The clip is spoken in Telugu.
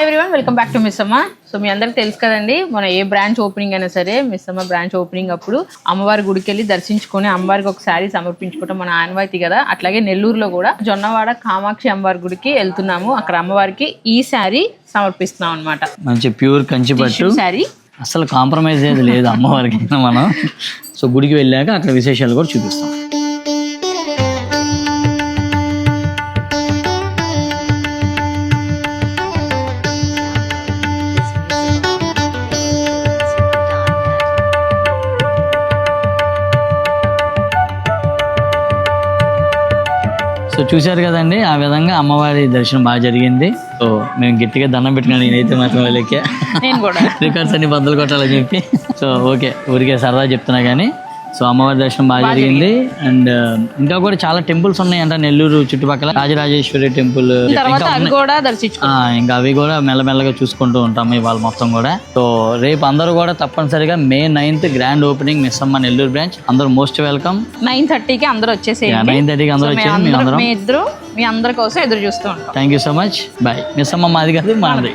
Everyone, welcome back to Missamma. So మీ అందరికి తెలుసు కదండి, మన ఏ బ్రాంచ్ ఓపెనింగ్ అయినా సరే మిస్సమ్మ బ్రాంచ్ ఓపెనింగ్ అప్పుడు అమ్మవారి గుడికి వెళ్ళి దర్శించుకొని అమ్మవారికి ఒక శారీ సమర్పించుకోవడం మన ఆనవాయితీ కదా. అట్లాగే నెల్లూరులో కూడా జొన్నవాడ కామాక్షి అమ్మవారి గుడికి వెళ్తున్నాము. అక్కడ అమ్మవారికి ఈ శారీ సమర్పిస్తున్నాం అనమాట. మంచి ప్యూర్ కంచి పట్టు శారీ, అసలు కాంప్రమైజ్ ఏది లేదు అమ్మవారికి మనం. సో గుడికి వెళ్ళాక అక్కడ విశేషాలు కూడా చూపిస్తాం. సో చూశారు కదండి, ఆ విధంగా అమ్మవారి దర్శనం బాగా జరిగింది. సో మేము గట్టిగా దండం పెట్టుకున్నాను, నేనైతే మాత్రం వాళ్ళకి నేను కూడా రికార్డ్స్ అన్ని బద్దలు కొట్టాలని చెప్పి. సో ఓకే, ఊరికే సరదా చెప్తున్నా కానీ. సో అమ్మవారి దర్శనం బాగా జరిగింది. అండ్ ఇంకా కూడా చాలా టెంపుల్స్ ఉన్నాయంట నెల్లూరు చుట్టుపక్కల. రాజరాజేశ్వరి టెంపుల్, ఇంకా అవి కూడా మెల్లమెల్లగా చూసుకుంటూ ఉంటాము ఇవాళ మొత్తం కూడా. సో రేపు అందరూ కూడా తప్పనిసరిగా May 9th grand opening Missamma Nellore branch. అందరూ మోస్ట్ వెల్కమ్. 9:30కి అందరూ వచ్చేసేయండి. 9:30కి అందరూ వచ్చేయండి. మీ అందరి కోసం ఎదురు చూస్తూ ఉంటాం. Thank you so much. Bye. Missamma మాది కాదు, మనది.